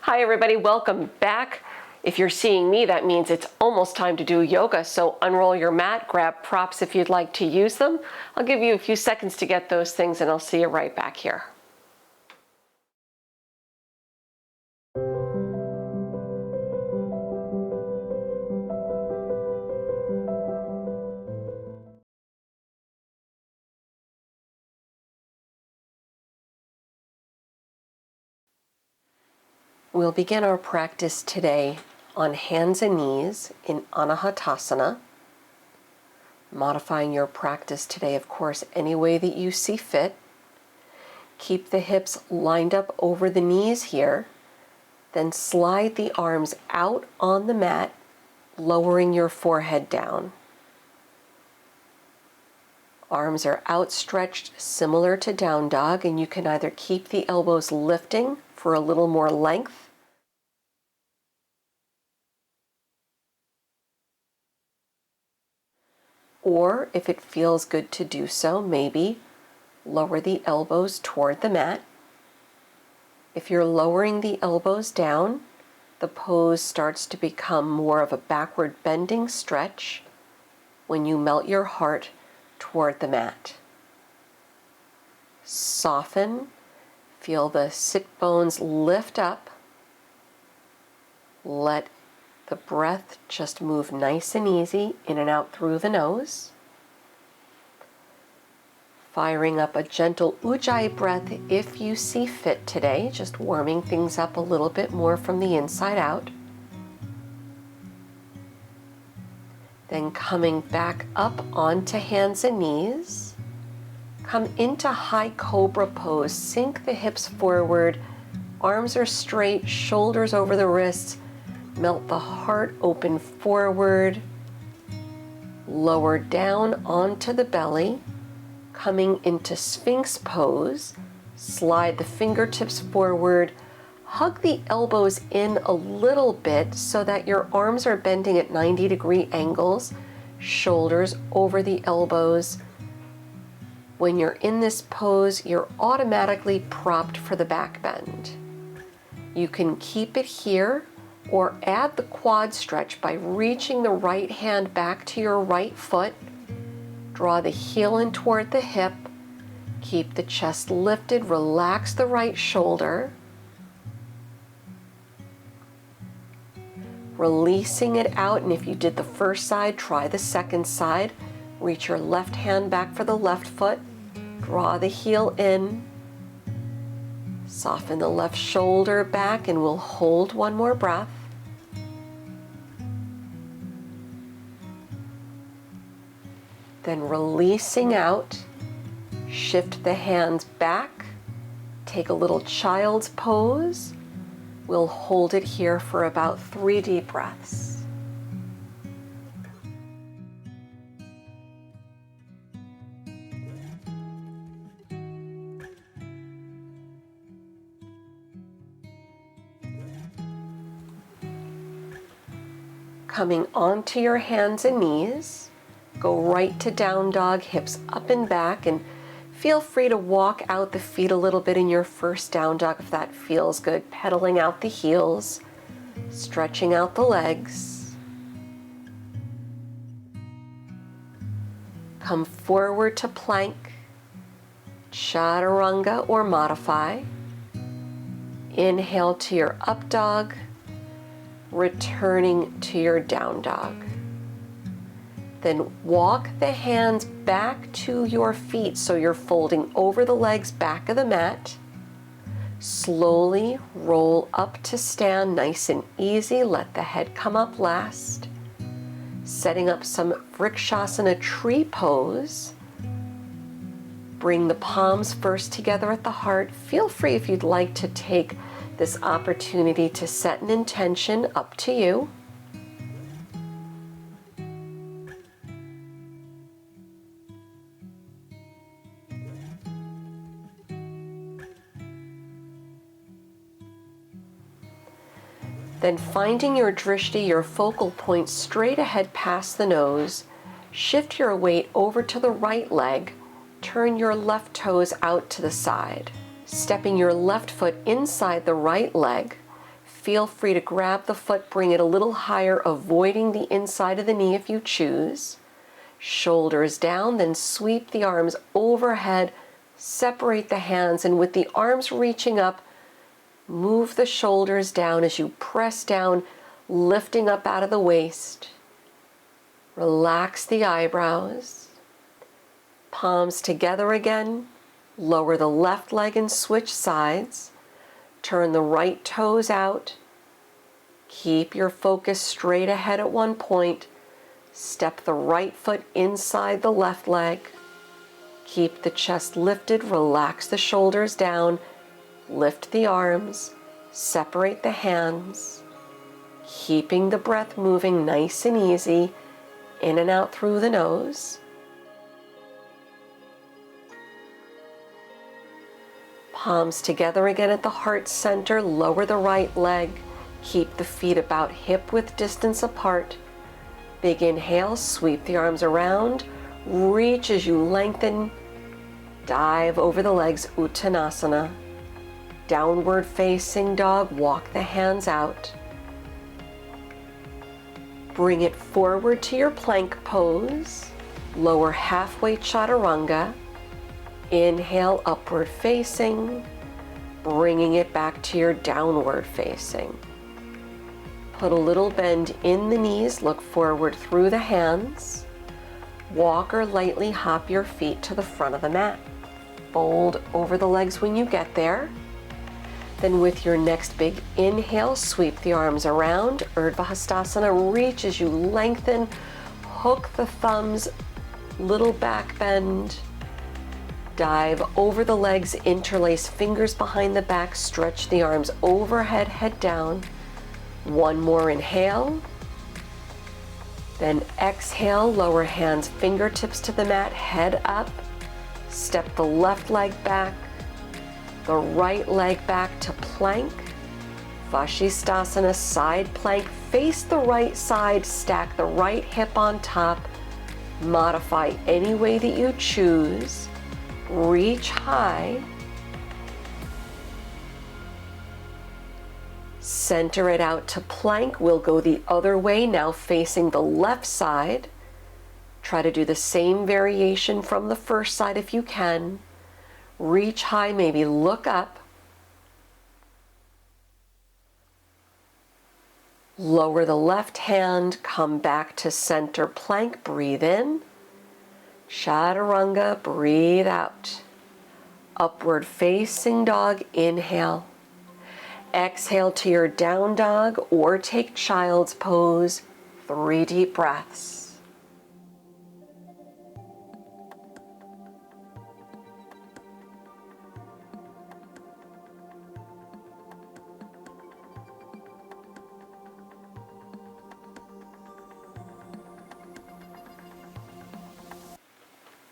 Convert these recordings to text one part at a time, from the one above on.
Hi everybody, welcome back. If you're seeing me, that means it's almost time to do yoga, so unroll your mat, grab props if you'd like to use them. I'll give you a few seconds to get those things and I'll see you right back here. We'll begin our practice today on hands and knees in Anahatasana. Modifying your practice today, of course, any way that you see fit. Keep the hips lined up over the knees here. Then slide the arms out on the mat, lowering your forehead down. Arms are outstretched, similar to down dog, and you can either keep the elbows lifting for a little more length, or if it feels good to do so, maybe lower the elbows toward the mat. If you're lowering the elbows down, the pose starts to become more of a backward bending stretch when you melt your heart toward the mat. Soften, feel the sit bones lift up. Let the breath just move nice and easy in and out through the nose. Firing up a gentle ujjayi breath if you see fit today, just warming things up a little bit more from the inside out. Then coming back up onto hands and knees. Come into high cobra pose, sink the hips forward, arms are straight, shoulders over the wrists. Melt the heart open forward, lower down onto the belly, coming into Sphinx pose. Slide the fingertips forward, hug the elbows in a little bit so that your arms are bending at 90-degree angles, shoulders over the elbows. When you're in this pose, you're automatically propped for the back bend. You can keep it here or add the quad stretch by reaching the right hand back to your right foot. Draw the heel in toward the hip. Keep the chest lifted. Relax the right shoulder. Releasing it out, and if you did the first side, try the second side. Reach your left hand back for the left foot. Draw the heel in. Soften the left shoulder back, and we'll hold one more breath. Then releasing out, shift the hands back, take a little child's pose. We'll hold it here for about 3 deep breaths. Coming onto your hands and knees, go right to down dog, hips up and back, and feel free to walk out the feet a little bit in your first down dog if that feels good. Pedaling out the heels, stretching out the legs. Come forward to plank, chaturanga or modify. Inhale to your up dog, returning to your down dog. Then walk the hands back to your feet so you're folding over the legs back of the mat. Slowly roll up to stand, nice and easy. Let the head come up last. Setting up some Vrikshasana tree pose. Bring the palms first together at the heart. Feel free if you'd like to take this opportunity to set an intention, up to you. Then finding your drishti, your focal point, straight ahead past the nose, shift your weight over to the right leg, turn your left toes out to the side. Stepping your left foot inside the right leg, feel free to grab the foot, bring it a little higher, avoiding the inside of the knee if you choose. Shoulders down, then sweep the arms overhead, separate the hands, and with the arms reaching up, move the shoulders down as you press down, lifting up out of the waist. Relax the eyebrows. Palms together again. Lower the left leg and switch sides. Turn the right toes out. Keep your focus straight ahead at one point. Step the right foot inside the left leg. Keep the chest lifted. Relax the shoulders down. Lift the arms. Separate the hands. Keeping the breath moving nice and easy. In and out through the nose. Palms together again at the heart center. Lower the right leg. Keep the feet about hip-width distance apart. Big inhale, sweep the arms around. Reach as you lengthen. Dive over the legs, Uttanasana. Downward facing dog, walk the hands out. Bring it forward to your plank pose. Lower halfway chaturanga. Inhale, upward facing. Bringing it back to your downward facing. Put a little bend in the knees, look forward through the hands. Walk or lightly hop your feet to the front of the mat. Fold over the legs when you get there. Then with your next big inhale, sweep the arms around. Urdhva Hastasana, reach as you lengthen. Hook the thumbs, little back bend. Dive over the legs, interlace fingers behind the back, stretch the arms overhead, head down. One more inhale. Then exhale, lower hands, fingertips to the mat, head up. Step the left leg back, the right leg back to plank. Vashisthasana, side plank, face the right side, stack the right hip on top. Modify any way that you choose. Reach high. Center it out to plank. We'll go the other way, now facing the left side. Try to do the same variation from the first side if you can. Reach high, maybe look up. Lower the left hand, come back to center plank, breathe in. Chaturanga, breathe out. Upward facing dog, inhale. Exhale to your down dog or take child's pose. 3 deep breaths.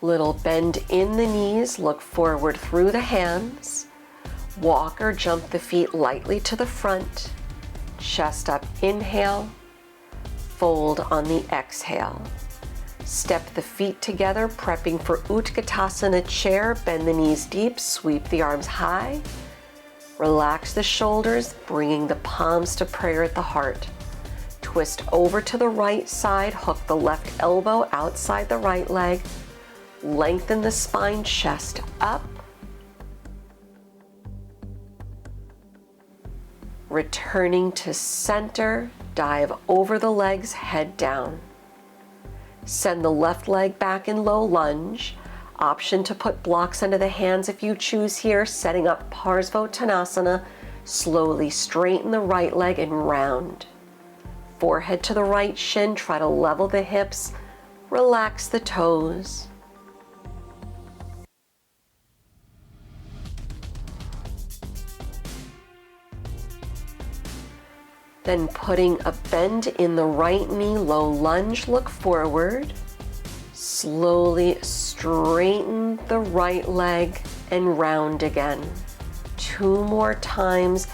Little bend in the knees, look forward through the hands. Walk or jump the feet lightly to the front. Chest up, inhale. Fold on the exhale. Step the feet together, prepping for Utkatasana chair. Bend the knees deep, sweep the arms high. Relax the shoulders, bringing the palms to prayer at the heart. Twist over to the right side, hook the left elbow outside the right leg. Lengthen the spine, chest up. Returning to center, dive over the legs, head down. Send the left leg back in low lunge. Option to put blocks under the hands if you choose here, setting up Parsvottanasana. Slowly straighten the right leg and round. Forehead to the right shin, try to level the hips, relax the toes. Then putting a bend in the right knee, low lunge, look forward. Slowly straighten the right leg and round again. 2 more times.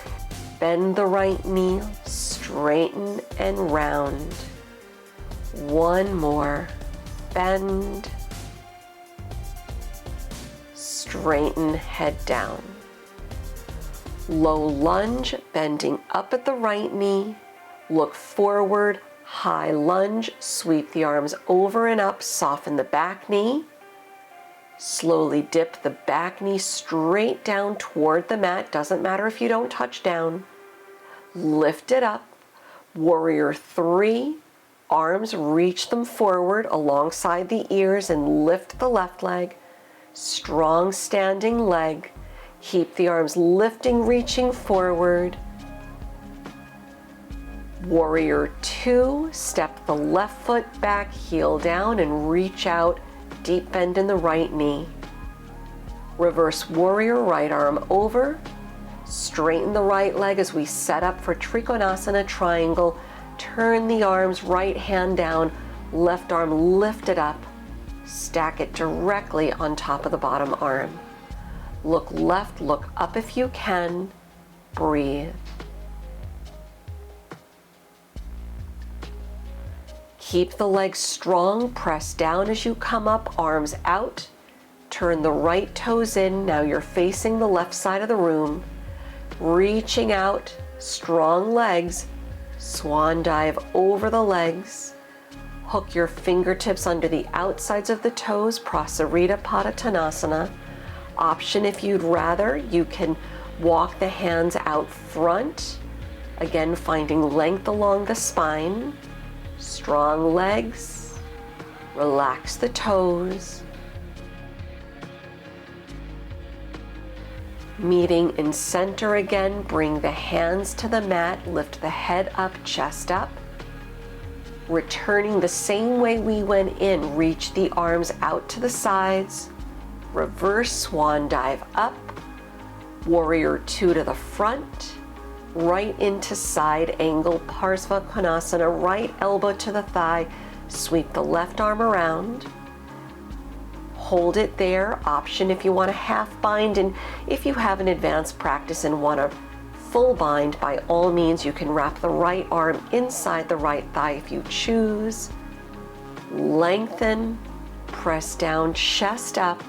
Bend the right knee, straighten and round. 1 more. Bend. Straighten, head down. Low lunge, bending up at the right knee. Look forward, high lunge, sweep the arms over and up, soften the back knee. Slowly dip the back knee straight down toward the mat. Doesn't matter if you don't touch down. Lift it up. Warrior 3. Arms, reach them forward alongside the ears and lift the left leg. Strong standing leg. Keep the arms lifting, reaching forward. Warrior 2, step the left foot back, heel down and reach out, deep bend in the right knee. Reverse warrior, right arm over. Straighten the right leg as we set up for Trikonasana triangle. Turn the arms, right hand down, left arm lifted up. Stack it directly on top of the bottom arm. Look left, look up if you can. Breathe. Keep the legs strong, press down as you come up, arms out. Turn the right toes in. Now you're facing the left side of the room. Reaching out, strong legs. Swan dive over the legs. Hook your fingertips under the outsides of the toes, Prasarita Padottanasana. Option if you'd rather, you can walk the hands out front. Again, finding length along the spine. Strong legs. Relax the toes. Meeting in center again, bring the hands to the mat, lift the head up, chest up. Returning the same way we went in, reach the arms out to the sides. Reverse swan dive up. Warrior 2 to the front. Right into side angle, Parsva Konasana, right elbow to the thigh. Sweep the left arm around. Hold it there. Option if you want a half bind, and if you have an advanced practice and want a full bind, by all means you can wrap the right arm inside the right thigh if you choose. Lengthen, press down, chest up.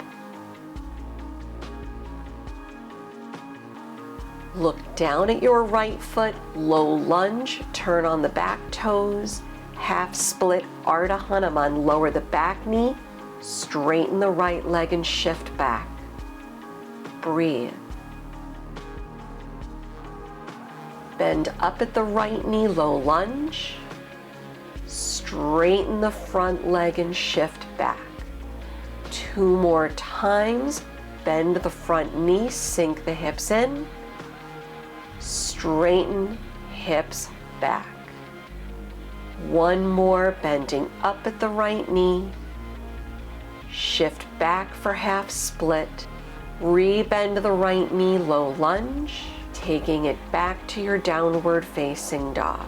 Look down at your right foot, low lunge, turn on the back toes, half split Ardha Hanuman, lower the back knee, straighten the right leg and shift back. Breathe. Bend up at the right knee, low lunge. Straighten the front leg and shift back. 2 more times. Bend the front knee, sink the hips in. Straighten, hips back. 1 more, bending up at the right knee. Shift back for half split. Re-bend the right knee, low lunge. Taking it back to your downward facing dog.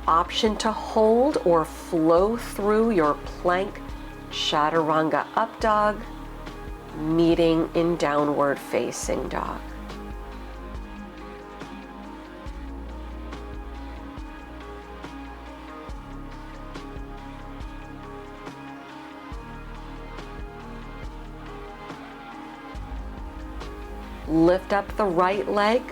Option to hold or flow through your plank chaturanga up dog, meeting in downward facing dog. Lift up the right leg,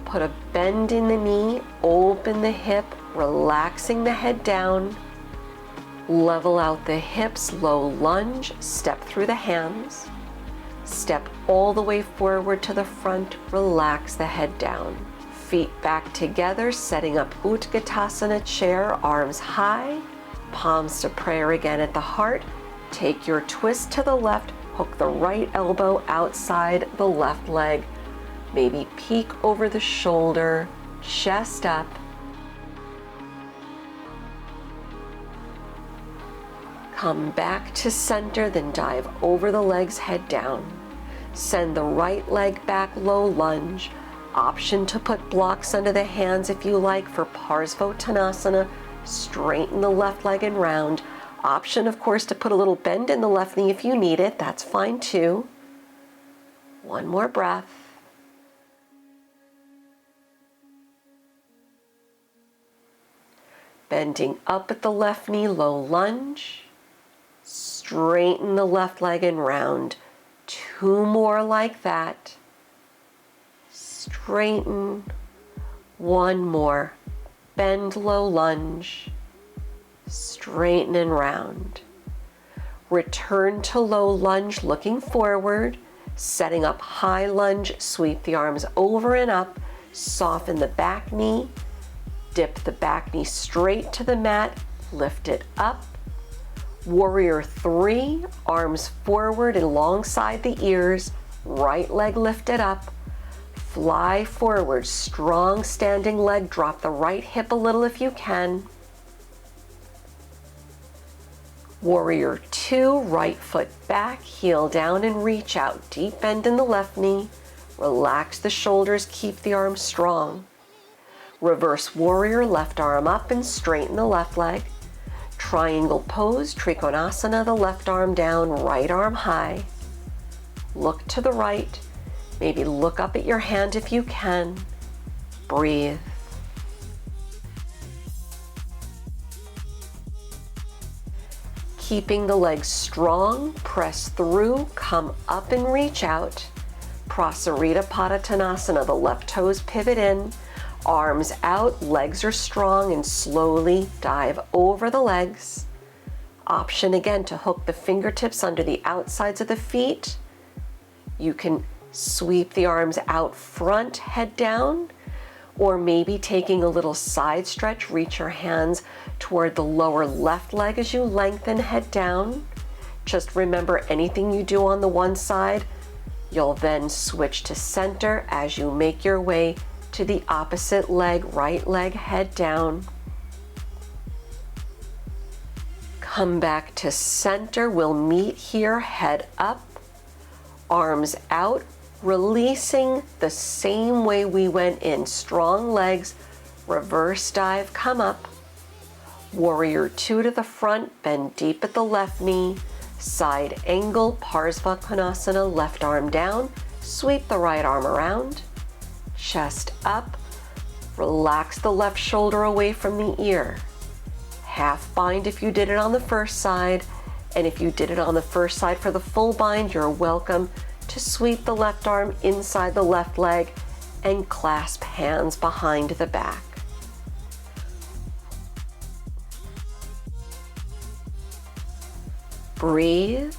put a bend in the knee, open the hip, relaxing the head down. Level out the hips, low lunge, step through the hands. Step all the way forward to the front, relax the head down. Feet back together, setting up Utkatasana chair, arms high, palms to prayer again at the heart. Take your twist to the left, hook the right elbow outside the left leg. Maybe peek over the shoulder, chest up. Come back to center, then dive over the legs, head down. Send the right leg back, low lunge. Option to put blocks under the hands if you like for Parsvottanasana. Straighten the left leg and round. Option, of course, to put a little bend in the left knee if you need it. That's fine too. 1 more breath. Bending up at the left knee, low lunge. Straighten the left leg and round. 2 more like that. Straighten straighten. One more. Bend low lunge. Straighten and round. Return to low lunge, looking forward. Setting up high lunge, sweep the arms over and up. Soften the back knee. Dip the back knee straight to the mat. Lift it up. Warrior 3, arms forward alongside the ears. Right leg lifted up. Fly forward, strong standing leg. Drop the right hip a little if you can. Warrior 2, right foot back, heel down and reach out. Deep bend in the left knee. Relax the shoulders, keep the arms strong. Reverse warrior, left arm up and straighten the left leg. Triangle pose, Trikonasana, the left arm down, right arm high. Look to the right. Maybe look up at your hand if you can. Breathe. Keeping the legs strong, press through, come up and reach out. Prasarita Padottanasana, the left toes pivot in, arms out, legs are strong, and slowly dive over the legs. Option again to hook the fingertips under the outsides of the feet. You can sweep the arms out front, head down, or maybe taking a little side stretch, reach your hands toward the lower left leg as you lengthen, head down. Just remember, anything you do on the one side, you'll then switch to center as you make your way to the opposite leg, right leg, head down. Come back to center. We'll meet here, head up, arms out, releasing the same way we went in. Strong legs, reverse dive, come up. Warrior 2 to the front, bend deep at the left knee. Side angle, Parsvakonasana, left arm down. Sweep the right arm around. Chest up. Relax the left shoulder away from the ear. Half bind if you did it on the first side. And if you did it on the first side for the full bind, you're welcome to sweep the left arm inside the left leg and clasp hands behind the back. Breathe.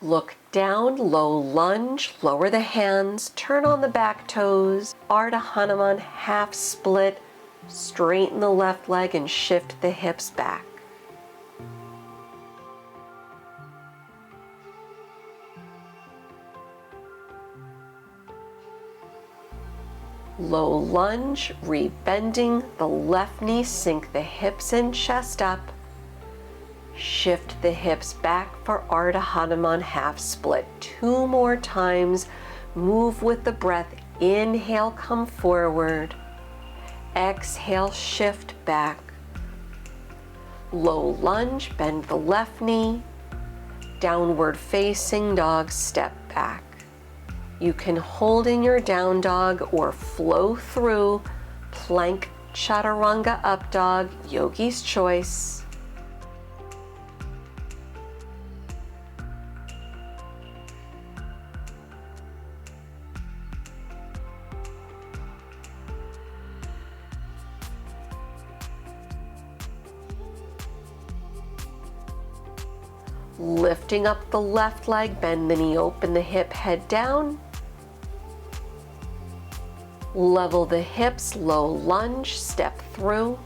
Look down, low lunge, lower the hands, turn on the back toes, Ardha Hanuman, half split, straighten the left leg and shift the hips back. Low lunge, rebending the left knee, sink the hips and chest up. Shift the hips back for Ardha Hanuman, half split. 2 more times. Move with the breath. Inhale, come forward. Exhale, shift back. Low lunge, bend the left knee. Downward facing dog, step back. You can hold in your down dog or flow through plank chaturanga up dog, yogi's choice. Lifting up the left leg, bend the knee, open the hip, head down. Level the hips, low lunge, step through.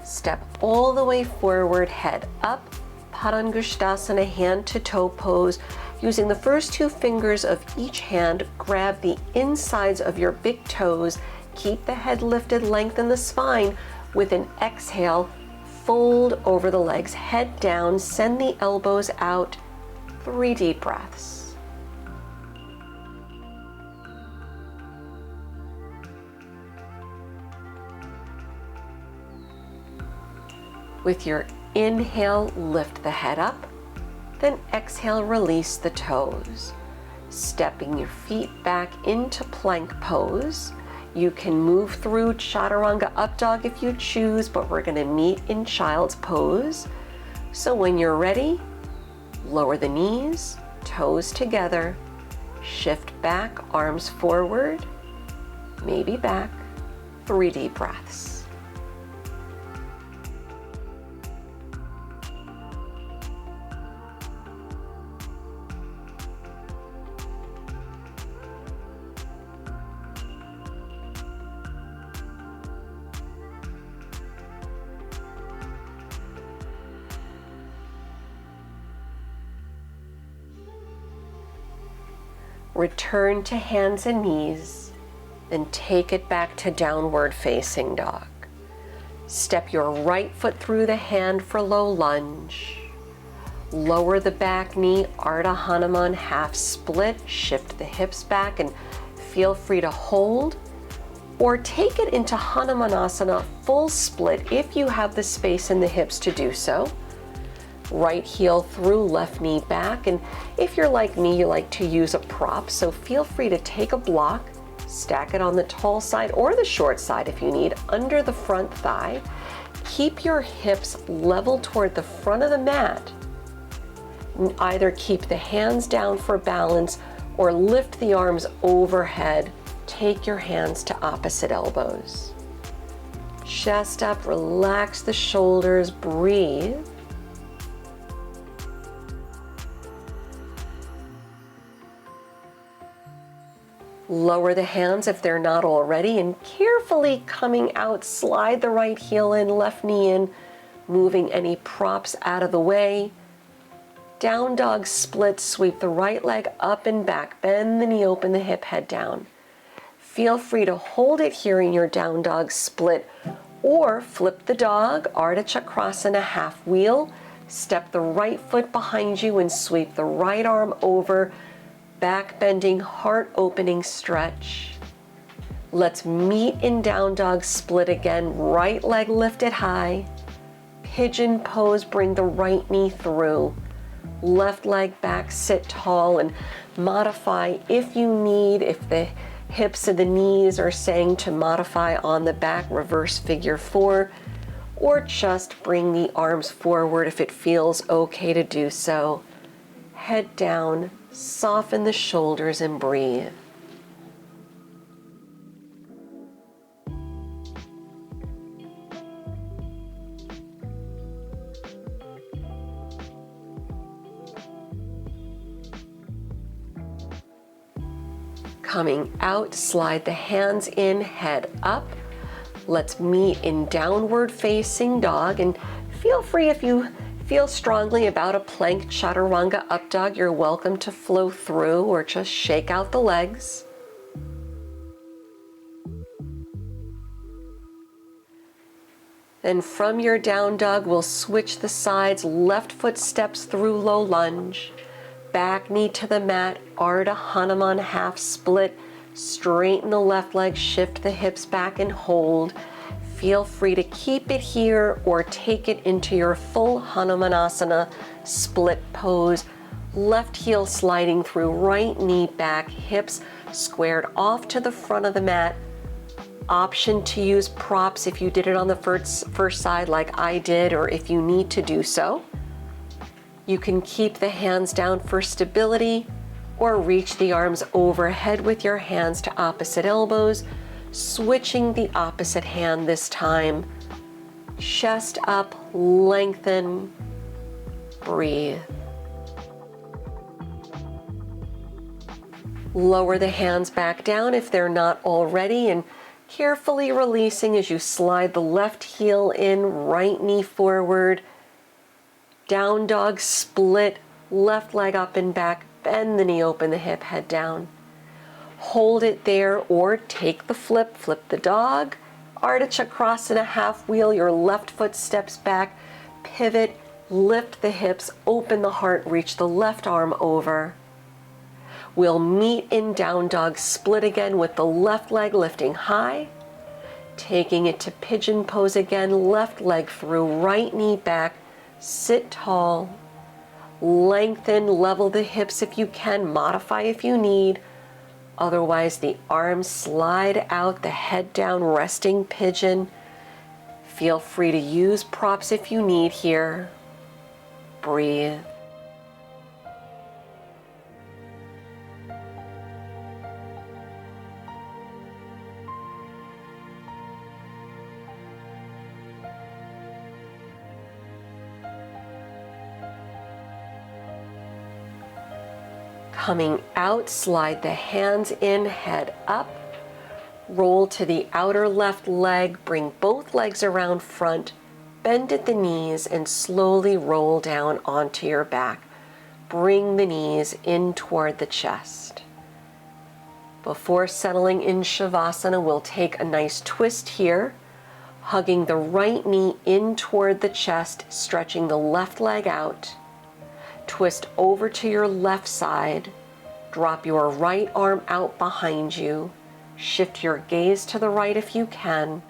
Step all the way forward, head up. Padangusthasana, hand to toe pose. Using the first 2 fingers of each hand, grab the insides of your big toes. Keep the head lifted, lengthen the spine. With an exhale, fold over the legs, head down, send the elbows out. 3 deep breaths. With your inhale, lift the head up, then exhale, release the toes. Stepping your feet back into plank pose. You can move through chaturanga up dog if you choose, but we're going to meet in child's pose. So when you're ready, lower the knees, toes together, shift back, arms forward, maybe back. 3 deep breaths. Return to hands and knees, then take it back to downward facing dog. Step your right foot through the hand for low lunge. Lower the back knee, Ardha Hanuman half split, shift the hips back and feel free to hold or take it into Hanumanasana full split if you have the space in the hips to do so. Right heel through, left knee back, and if you're like me, you like to use a prop, so feel free to take a block, stack it on the tall side or the short side if you need, under the front thigh. Keep your hips level toward the front of the mat. Either keep the hands down for balance or lift the arms overhead. Take your hands to opposite elbows. Chest up, relax the shoulders, breathe. Lower the hands if they're not already, and carefully coming out, slide the right heel in, left knee in, moving any props out of the way. Down dog split, sweep the right leg up and back, bend the knee, open the hip, head down. Feel free to hold it here in your down dog split, or flip the dog, Ardha Chakrasana half wheel, step the right foot behind you and sweep the right arm over, back bending, heart opening stretch. Let's meet in down dog split again. Right leg lifted high. Pigeon pose, bring the right knee through. Left leg back, sit tall and modify if you need. If the hips and the knees are saying to modify on the back, reverse figure 4, or just bring the arms forward if it feels okay to do so. Head down. Soften the shoulders and breathe. Coming out, slide the hands in, head up. Let's meet in downward facing dog, and feel free if you feel strongly about a plank chaturanga up dog, you're welcome to flow through or just shake out the legs. Then from your down dog, we'll switch the sides, left foot steps through low lunge, back knee to the mat, Ardha Hanuman half split, straighten the left leg, shift the hips back and hold. Feel free to keep it here or take it into your full Hanumanasana split pose. Left heel sliding through, right knee back, hips squared off to the front of the mat. Option to use props if you did it on the first side like I did, or if you need to do so. You can keep the hands down for stability or reach the arms overhead with your hands to opposite elbows. Switching the opposite hand this time. Chest up, lengthen, breathe. Lower the hands back down if they're not already, and carefully releasing as you slide the left heel in, right knee forward. Down dog split, left leg up and back, bend the knee, open the hip, head down. Hold it there or take the flip, flip the dog. Ardha Chakrasana half wheel, your left foot steps back, pivot, lift the hips, open the heart, reach the left arm over. We'll meet in down dog split again with the left leg lifting high, taking it to pigeon pose again, left leg through, right knee back, sit tall, lengthen, level the hips if you can, modify if you need. Otherwise, the arms slide out, the head down, resting pigeon. Feel free to use props if you need here. Breathe. Coming out, slide the hands in, head up. Roll to the outer left leg, bring both legs around front, bend at the knees, and slowly roll down onto your back. Bring the knees in toward the chest. Before settling in Shavasana, we'll take a nice twist here, hugging the right knee in toward the chest, stretching the left leg out. Twist over to your left side, drop your right arm out behind you, shift your gaze to the right if you can.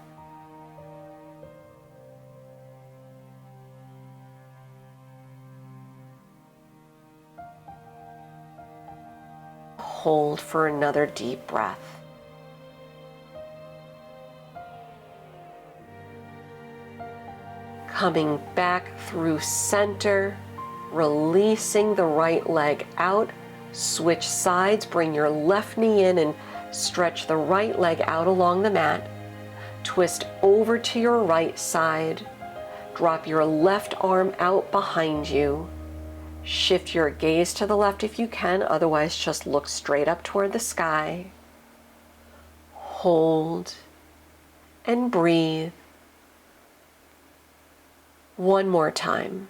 Hold for another deep breath. Coming back through center, releasing the right leg out. Switch sides, bring your left knee in and stretch the right leg out along the mat. Twist over to your right side. Drop your left arm out behind you. Shift your gaze to the left if you can, otherwise just look straight up toward the sky. Hold and breathe. One more time.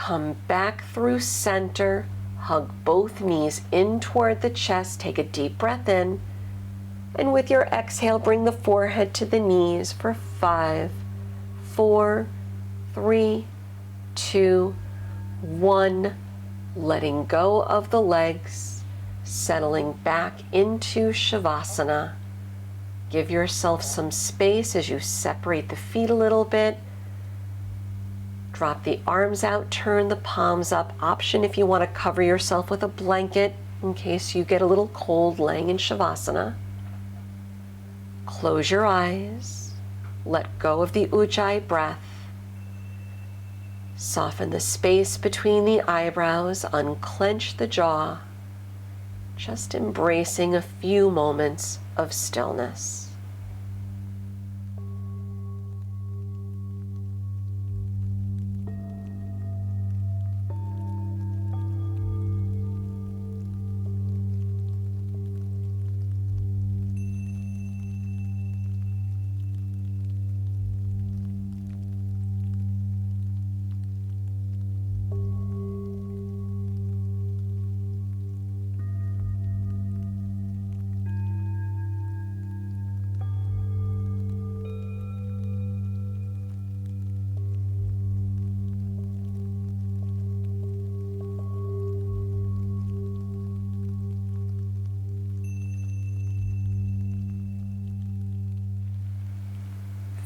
Come back through center, hug both knees in toward the chest, take a deep breath in, and with your exhale, bring the forehead to the knees for 5, 4, 3, 2, 1. Letting go of the legs, settling back into Shavasana. Give yourself some space as you separate the feet a little bit. Drop the arms out, turn the palms up. Option if you want to cover yourself with a blanket in case you get a little cold laying in Shavasana. Close your eyes. Let go of the Ujjayi breath. Soften the space between the eyebrows, unclench the jaw. Just embracing a few moments of stillness.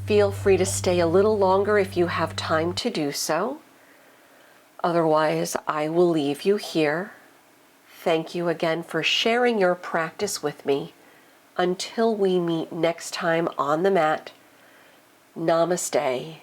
Feel free to stay a little longer if you have time to do so. Otherwise, I will leave you here. Thank you again for sharing your practice with me. Until we meet next time on the mat, Namaste.